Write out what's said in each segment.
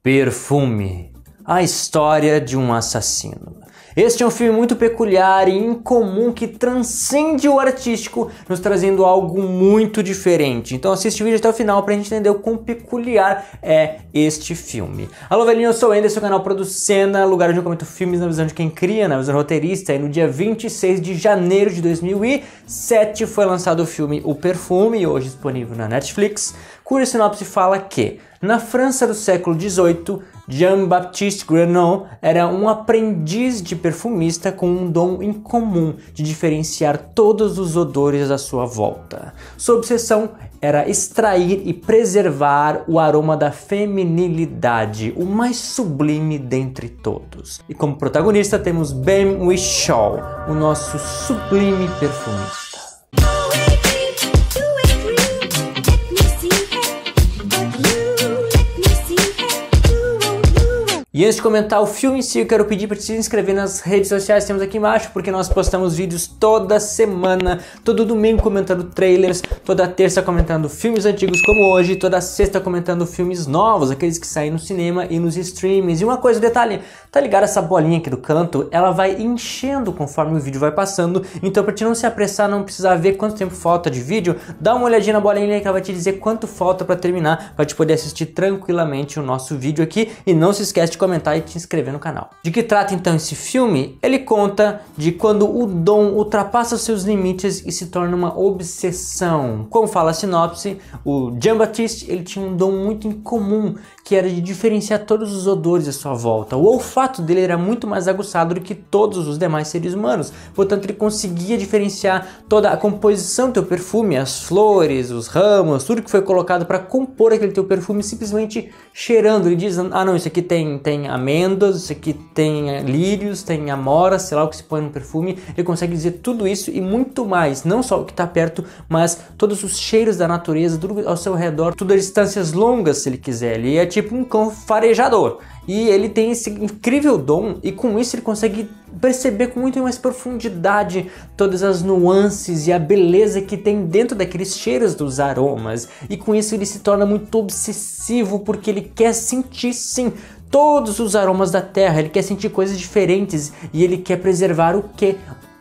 Perfume, a história de um assassino. Este é um filme muito peculiar e incomum que transcende o artístico, nos trazendo algo muito diferente. Então assiste o vídeo até o final pra gente entender o quão peculiar é este filme. Alô velhinho, eu sou o Ender, seu canal Producena, lugar onde eu comento filmes na visão de quem cria, na visão roteirista. E no dia 26 de janeiro de 2007 foi lançado o filme O Perfume, hoje disponível na Netflix, cuja sinopse fala que, na França do século XVIII, Jean-Baptiste Grenot era um aprendiz de perfumista com um dom incomum de diferenciar todos os odores à sua volta. Sua obsessão era extrair e preservar o aroma da feminilidade, o mais sublime dentre todos. E como protagonista temos Ben Whishaw, o nosso sublime perfumista. E antes de comentar o filme em si, eu quero pedir para te se inscrever nas redes sociais que temos aqui embaixo, porque nós postamos vídeos toda semana, todo domingo comentando trailers, toda terça comentando filmes antigos como hoje, toda sexta comentando filmes novos, aqueles que saem no cinema e nos streamings. E uma coisa, detalhe, tá ligado essa bolinha aqui do canto? Ela vai enchendo conforme o vídeo vai passando, então para te não se apressar, não precisar ver quanto tempo falta de vídeo, dá uma olhadinha na bolinha que ela vai te dizer quanto falta para terminar, para te poder assistir tranquilamente o nosso vídeo aqui. E não se esquece de comentar e te inscrever no canal. De que trata então esse filme? Ele conta de quando o dom ultrapassa seus limites e se torna uma obsessão. Como fala a sinopse, o Jean-Baptiste ele tinha um dom muito incomum, que era de diferenciar todos os odores à sua volta. O olfato dele era muito mais aguçado do que todos os demais seres humanos, portanto ele conseguia diferenciar toda a composição do teu perfume, as flores, os ramos, tudo que foi colocado para compor aquele teu perfume, simplesmente cheirando. Ele diz, ah não, isso aqui tem amêndoas, isso aqui tem lírios, tem amora, sei lá o que se põe no perfume. Ele consegue dizer tudo isso e muito mais, não só o que está perto, mas todos os cheiros da natureza, tudo ao seu redor, tudo a distâncias longas se ele quiser. Ele é tipo um cão farejador. E ele tem esse incrível dom e com isso ele consegue perceber com muito mais profundidade todas as nuances e a beleza que tem dentro daqueles cheiros dos aromas. E com isso ele se torna muito obsessivo porque ele quer sentir sim todos os aromas da terra, ele quer sentir coisas diferentes e ele quer preservar o quê?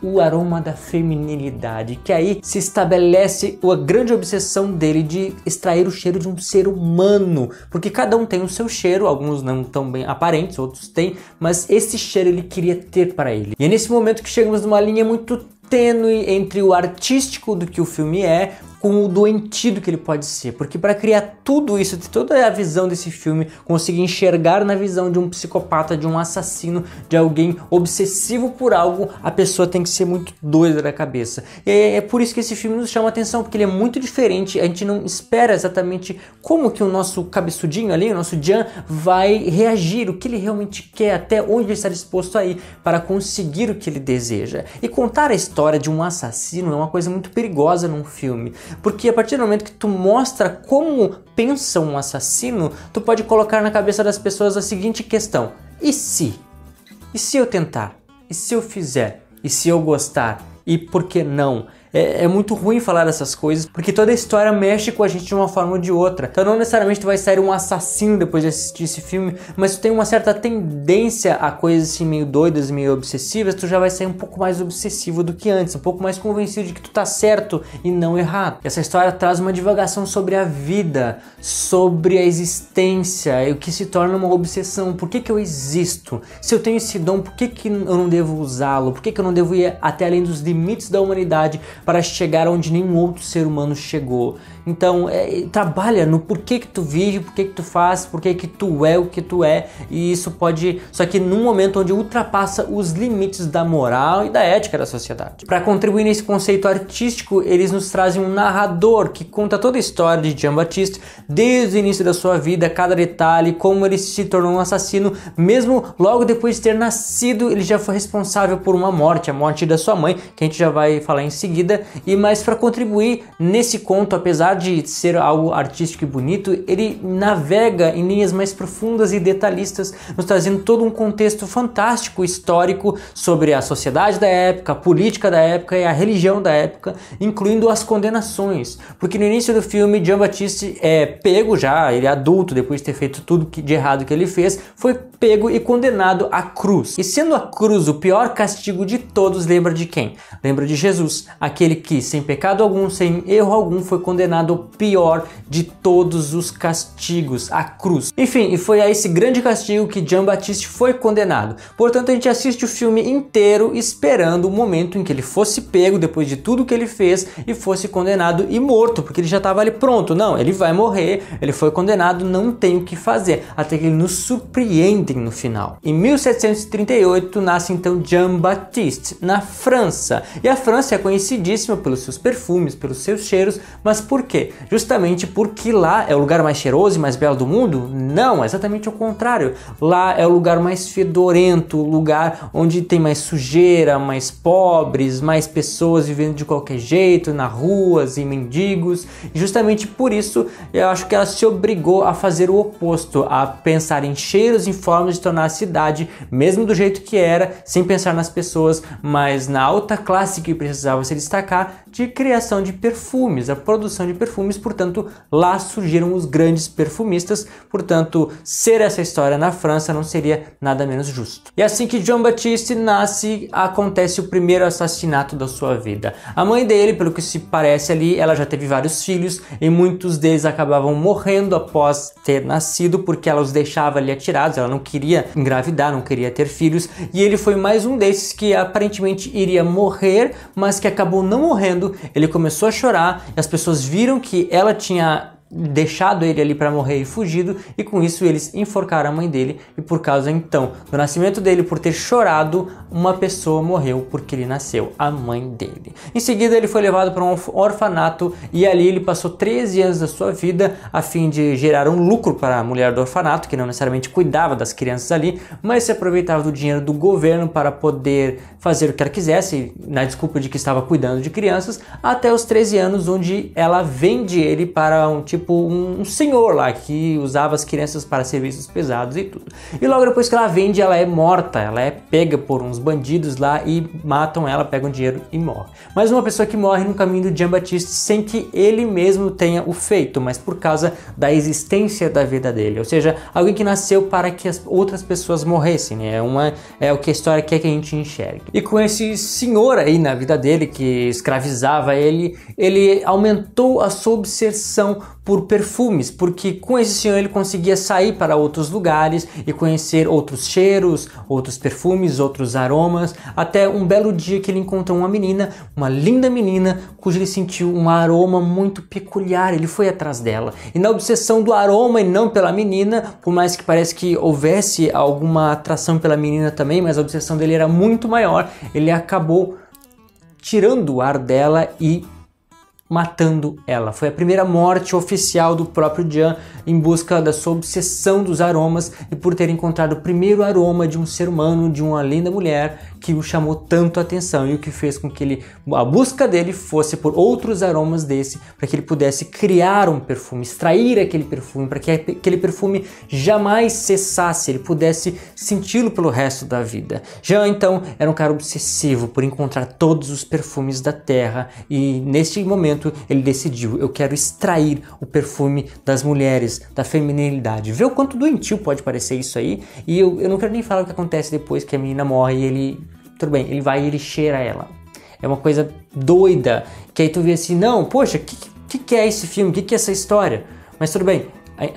O aroma da feminilidade, que aí se estabelece a grande obsessão dele de extrair o cheiro de um ser humano, porque cada um tem o seu cheiro, alguns não tão bem aparentes, outros têm, mas esse cheiro ele queria ter para ele. E é nesse momento que chegamos numa linha muito tênue entre o artístico do que o filme é com o doentio que ele pode ser, porque para criar tudo isso, toda a visão desse filme, conseguir enxergar na visão de um psicopata, de um assassino, de alguém obsessivo por algo, a pessoa tem que ser muito doida da cabeça. E é por isso que esse filme nos chama a atenção, porque ele é muito diferente, a gente não espera exatamente como que o nosso cabeçudinho ali, o nosso Jean, vai reagir, o que ele realmente quer, até onde ele está disposto a ir para conseguir o que ele deseja. E contar a história de um assassino é uma coisa muito perigosa num filme, porque a partir do momento que tu mostra como pensa um assassino, tu pode colocar na cabeça das pessoas a seguinte questão: e se? E se eu tentar? E se eu fizer? E se eu gostar? E por que não? É muito ruim falar dessas coisas, porque toda a história mexe com a gente de uma forma ou de outra. Então não necessariamente tu vai sair um assassino depois de assistir esse filme, mas tu tem uma certa tendência a coisas assim meio doidas, meio obsessivas, tu já vai sair um pouco mais obsessivo do que antes, um pouco mais convencido de que tu tá certo e não errado. Essa história traz uma divagação sobre a vida, sobre a existência, e o que se torna uma obsessão. Por que que eu existo? Se eu tenho esse dom, por que que eu não devo usá-lo? Por que que eu não devo ir até além dos limites da humanidade para chegar onde nenhum outro ser humano chegou? Então, trabalha no porquê que tu vive, porquê que tu faz, porquê que tu é o que tu é, e isso pode, só que num momento onde ultrapassa os limites da moral e da ética da sociedade. Para contribuir nesse conceito artístico, eles nos trazem um narrador que conta toda a história de Jean-Baptiste, desde o início da sua vida, cada detalhe, como ele se tornou um assassino, mesmo logo depois de ter nascido, ele já foi responsável por uma morte, a morte da sua mãe, que a gente já vai falar em seguida. E mais para contribuir nesse conto, apesar de ser algo artístico e bonito, ele navega em linhas mais profundas e detalhistas, nos trazendo todo um contexto fantástico, histórico, sobre a sociedade da época, a política da época e a religião da época, incluindo as condenações. Porque no início do filme, Jean Baptiste é pego já, ele é adulto, depois de ter feito tudo de errado que ele fez, foi pego e condenado à cruz. E sendo a cruz o pior castigo de todos, lembra de quem? Lembra de Jesus, aquele que, sem pecado algum, sem erro algum, foi condenado ao pior de todos os castigos, a cruz. Enfim, e foi a esse grande castigo que Jean Baptiste foi condenado. Portanto, a gente assiste o filme inteiro esperando o momento em que ele fosse pego depois de tudo que ele fez e fosse condenado e morto, porque ele já estava ali pronto. Não, ele vai morrer, ele foi condenado, não tem o que fazer, até que ele nos surpreende no final. Em 1738 nasce então Jean Baptiste, na França. E a França é conhecidíssima pelos seus perfumes, pelos seus cheiros, mas por quê? Justamente porque lá é o lugar mais cheiroso e mais belo do mundo? Não, exatamente o contrário. Lá é o lugar mais fedorento, o lugar onde tem mais sujeira, mais pobres, mais pessoas vivendo de qualquer jeito, nas ruas e mendigos. E justamente por isso eu acho que ela se obrigou a fazer o oposto, a pensar em cheiros, em formas de tornar a cidade, mesmo do jeito que era, sem pensar nas pessoas, mas na alta classe que precisava se destacar, de criação de perfumes, a produção de perfumes. Portanto, lá surgiram os grandes perfumistas. Portanto, ser essa história na França não seria nada menos justo. E assim que Jean Baptiste nasce, acontece o primeiro assassinato da sua vida. A mãe dele, pelo que se parece ali, ela já teve vários filhos e muitos deles acabavam morrendo após ter nascido, porque ela os deixava ali atirados, ela não queria engravidar, não queria ter filhos, e ele foi mais um desses que aparentemente iria morrer, mas que acabou não morrendo. Ele começou a chorar e as pessoas viram que ela tinha deixado ele ali para morrer e fugido, e com isso eles enforcaram a mãe dele, e por causa então do nascimento dele, por ter chorado, uma pessoa morreu porque ele nasceu, a mãe dele. Em seguida ele foi levado para um orfanato e ali ele passou 13 anos da sua vida a fim de gerar um lucro para a mulher do orfanato, que não necessariamente cuidava das crianças ali, mas se aproveitava do dinheiro do governo para poder fazer o que ela quisesse, na desculpa de que estava cuidando de crianças, até os 13 anos, onde ela vende ele para um senhor lá que usava as crianças para serviços pesados e tudo. E logo depois que ela vende, ela é morta, ela é pega por uns bandidos lá e matam ela, pegam dinheiro e morre. Mais uma pessoa que morre no caminho do Jean Baptiste sem que ele mesmo tenha o feito, mas por causa da existência da vida dele. Ou seja, alguém que nasceu para que as outras pessoas morressem, né? É o que a história quer que a gente enxergue. E com esse senhor aí na vida dele, que escravizava ele aumentou a sua obsessão por perfumes, porque com esse senhor ele conseguia sair para outros lugares e conhecer outros cheiros, outros perfumes, outros aromas, até um belo dia que ele encontrou uma menina, uma linda menina, cujo ele sentiu um aroma muito peculiar. Ele foi atrás dela, e na obsessão do aroma e não pela menina, por mais que parece que houvesse alguma atração pela menina também, mas a obsessão dele era muito maior, ele acabou tirando o ar dela e matando ela. Foi a primeira morte oficial do próprio Jean, em busca da sua obsessão dos aromas e por ter encontrado o primeiro aroma de um ser humano, de uma linda mulher, que o chamou tanto a atenção e o que fez com que a busca dele fosse por outros aromas desse, para que ele pudesse criar um perfume, extrair aquele perfume, para que aquele perfume jamais cessasse, ele pudesse senti-lo pelo resto da vida. Jean então era um cara obsessivo por encontrar todos os perfumes da terra, e neste momento ele decidiu: eu quero extrair o perfume das mulheres, da feminilidade. Vê o quanto doentio pode parecer isso aí, e eu não quero nem falar o que acontece depois que a menina morre e ele... Tudo bem, ele vai e ele cheira ela. É uma coisa doida, que aí tu vê assim, não, poxa, que é esse filme? Que é essa história? Mas tudo bem,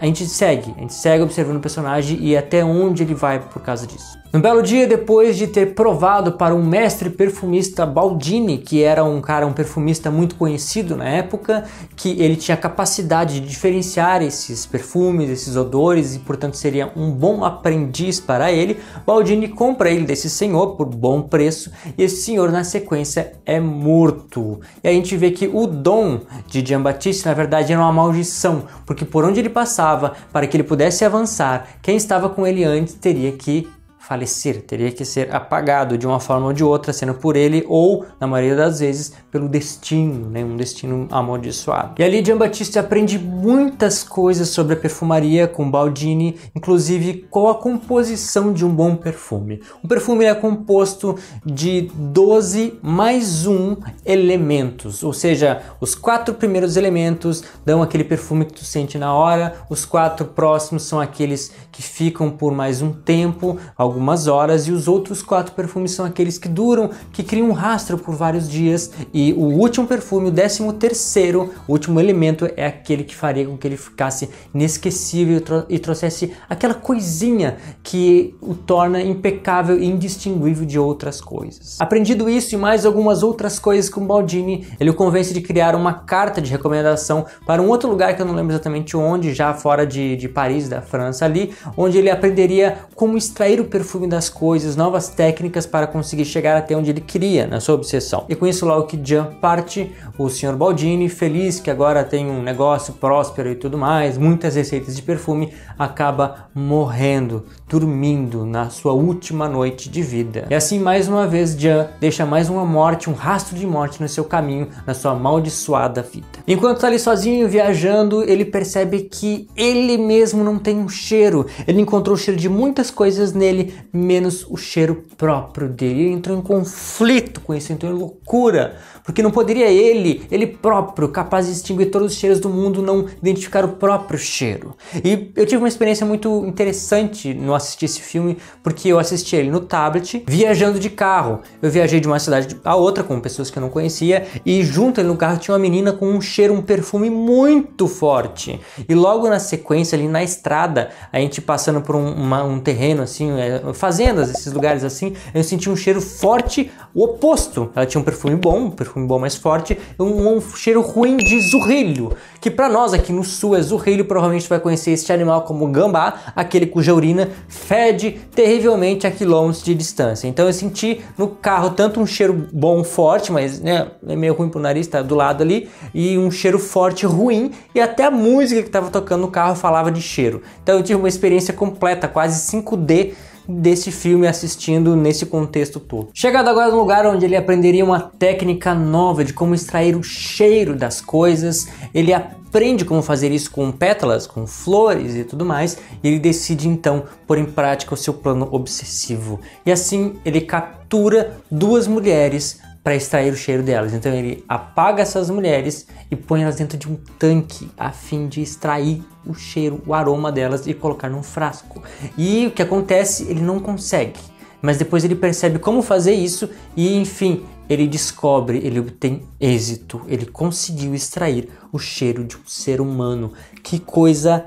a gente segue observando o personagem e até onde ele vai por causa disso. Um belo dia, depois de ter provado para um mestre perfumista Baldini, que era um perfumista muito conhecido na época, que ele tinha capacidade de diferenciar esses perfumes, esses odores, e portanto seria um bom aprendiz para ele, Baldini compra ele desse senhor por bom preço, e esse senhor na sequência é morto. E a gente vê que o dom de Jean Baptiste na verdade era uma maldição, porque por onde ele passava, para que ele pudesse avançar, quem estava com ele antes teria que falecer, teria que ser apagado de uma forma ou de outra, sendo por ele ou, na maioria das vezes, pelo destino, né? Um destino amaldiçoado. E ali Giambattista aprende muitas coisas sobre a perfumaria com Baldini, inclusive qual a composição de um bom perfume. Um perfume é composto de 12 mais 1 elementos, ou seja, os 4 primeiros elementos dão aquele perfume que tu sente na hora, os 4 próximos são aqueles que ficam por mais um tempo, algumas horas, e os outros 4 perfumes são aqueles que duram, que criam um rastro por vários dias, e o último perfume, o 13º, o último elemento, é aquele que faria com que ele ficasse inesquecível e trouxesse aquela coisinha que o torna impecável e indistinguível de outras coisas. Aprendido isso e mais algumas outras coisas com Baldini, ele o convence de criar uma carta de recomendação para um outro lugar que eu não lembro exatamente onde, já fora de Paris, da França ali, onde ele aprenderia como extrair o perfume das coisas, novas técnicas para conseguir chegar até onde ele queria na sua obsessão. E com isso, logo que Jean parte, o Sr. Baldini, feliz que agora tem um negócio próspero e tudo mais, muitas receitas de perfume, acaba morrendo, dormindo na sua última noite de vida. E assim, mais uma vez, Jean deixa mais uma morte, um rastro de morte no seu caminho, na sua amaldiçoada vida. Enquanto está ali sozinho, viajando, ele percebe que ele mesmo não tem um cheiro. Ele encontrou o cheiro de muitas coisas nele, menos o cheiro próprio dele. Ele entrou em conflito com isso, entrou em loucura, porque não poderia ele próprio, capaz de distinguir todos os cheiros do mundo, não identificar o próprio cheiro. E eu tive uma experiência muito interessante no assistir esse filme, porque eu assisti ele no tablet, viajando de carro. Eu viajei de uma cidade a outra com pessoas que eu não conhecia, e junto ali no carro tinha uma menina com um cheiro, um perfume muito forte. E logo na sequência, ali na estrada, a gente passando por um terreno assim, fazendas, esses lugares assim, eu senti um cheiro forte, o oposto. Ela tinha um perfume bom mais forte, um cheiro ruim de zurrilho, que para nós aqui no sul é zurrilho. Provavelmente vai conhecer este animal como gambá, aquele cuja urina fede terrivelmente a quilômetros de distância. Então eu senti no carro tanto um cheiro bom, forte, mas né, é meio ruim pro nariz, tá do lado ali, e um cheiro forte, ruim, e até a música que estava tocando no carro falava de cheiro. Então eu tive uma experiência completa, quase 5D, desse filme assistindo nesse contexto todo. Chegado agora no lugar onde ele aprenderia uma técnica nova de como extrair o cheiro das coisas, ele aprende como fazer isso com pétalas, com flores e tudo mais, e ele decide então pôr em prática o seu plano obsessivo. E assim ele captura 2 mulheres para extrair o cheiro delas. Então ele apaga essas mulheres e põe elas dentro de um tanque a fim de extrair o cheiro, o aroma delas e colocar num frasco. E o que acontece? Ele não consegue, mas depois ele percebe como fazer isso e enfim, ele descobre, ele obtém êxito, ele conseguiu extrair o cheiro de um ser humano. Que coisa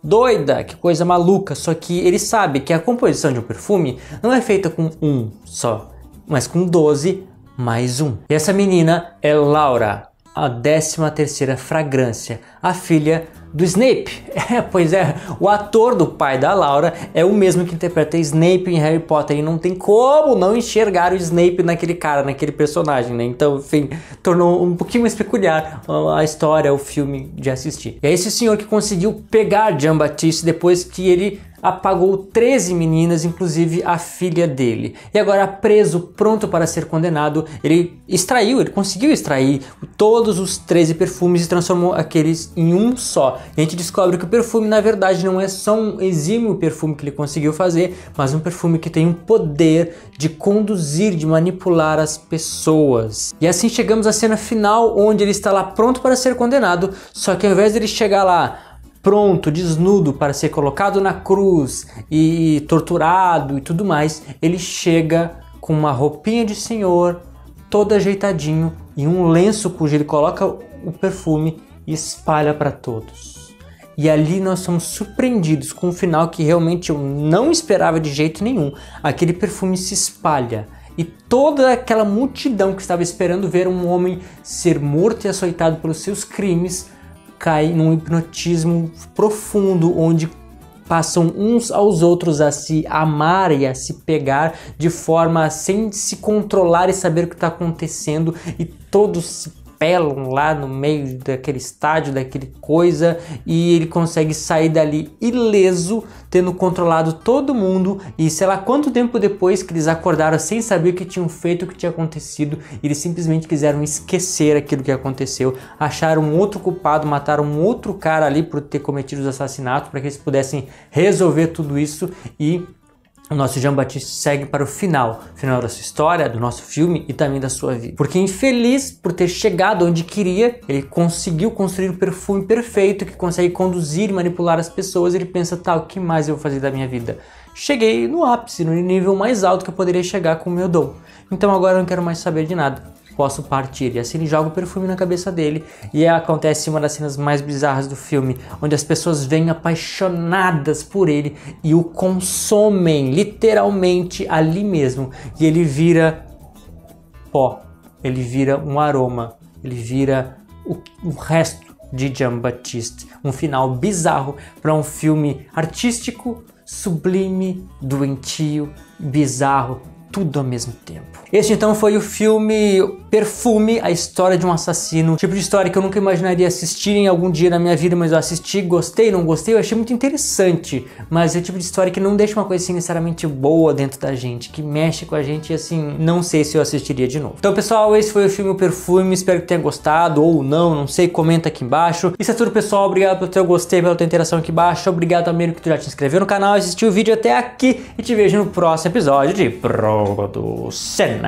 doida, que coisa maluca. Só que ele sabe que a composição de um perfume não é feita com um só, mas com 12 mais 1. E essa menina é Laura, a 13ª fragrância, a filha do Snape. Pois é, o ator do pai da Laura é o mesmo que interpreta Snape em Harry Potter, e não tem como não enxergar o Snape naquele cara, naquele personagem, né? Então, enfim, tornou um pouquinho mais peculiar a história, o filme de assistir. E é esse senhor que conseguiu pegar Giambattista depois que ele apagou 13 meninas, inclusive a filha dele. E agora preso, pronto para ser condenado, ele conseguiu extrair todos os 13 perfumes e transformou aqueles em um só. E a gente descobre que o perfume na verdade não é só um exímio perfume que ele conseguiu fazer, mas um perfume que tem um poder de conduzir, de manipular as pessoas. E assim chegamos à cena final, onde ele está lá pronto para ser condenado, só que ao invés de ele chegar lá pronto, desnudo para ser colocado na cruz e torturado e tudo mais, ele chega com uma roupinha de senhor, todo ajeitadinho, e um lenço cujo ele coloca o perfume e espalha para todos. E ali nós somos surpreendidos com um final que realmente eu não esperava de jeito nenhum. Aquele perfume se espalha e toda aquela multidão que estava esperando ver um homem ser morto e açoitado pelos seus crimes cai num hipnotismo profundo, onde passam uns aos outros a se amar e a se pegar de forma sem se controlar e saber o que está acontecendo, e todos se atropelam lá no meio daquele estádio, daquele coisa, e ele consegue sair dali ileso, tendo controlado todo mundo, e sei lá quanto tempo depois que eles acordaram sem saber o que tinham feito, o que tinha acontecido, eles simplesmente quiseram esquecer aquilo que aconteceu, acharam um outro culpado, mataram um outro cara ali por ter cometido os assassinatos, para que eles pudessem resolver tudo isso, e o nosso Jean-Baptiste segue para o final da sua história, do nosso filme e também da sua vida. Porque infeliz por ter chegado onde queria, ele conseguiu construir o perfume perfeito que consegue conduzir e manipular as pessoas. Ele pensa, tá, o que mais eu vou fazer da minha vida? Cheguei no ápice, no nível mais alto que eu poderia chegar com o meu dom. Então agora eu não quero mais saber de nada. Posso partir. E assim ele joga o perfume na cabeça dele e acontece uma das cenas mais bizarras do filme, onde as pessoas vêm apaixonadas por ele e o consomem literalmente ali mesmo, e ele vira pó, ele vira um aroma, ele vira o resto de Jean-Baptiste. Um final bizarro para um filme artístico, sublime, doentio, bizarro, tudo ao mesmo tempo. Este então foi o filme Perfume, a história de um assassino. Tipo de história que eu nunca imaginaria assistir em algum dia na minha vida, mas eu assisti, gostei, não gostei, eu achei muito interessante. Mas é o tipo de história que não deixa uma coisa assim necessariamente boa dentro da gente, que mexe com a gente e assim, não sei se eu assistiria de novo. Então pessoal, esse foi o filme Perfume, espero que tenha gostado ou não sei, comenta aqui embaixo. Isso é tudo pessoal, obrigado pelo teu gostei, pela tua interação aqui embaixo, obrigado também que tu já te inscreveu no canal, assistiu o vídeo até aqui e te vejo no próximo episódio de Producena.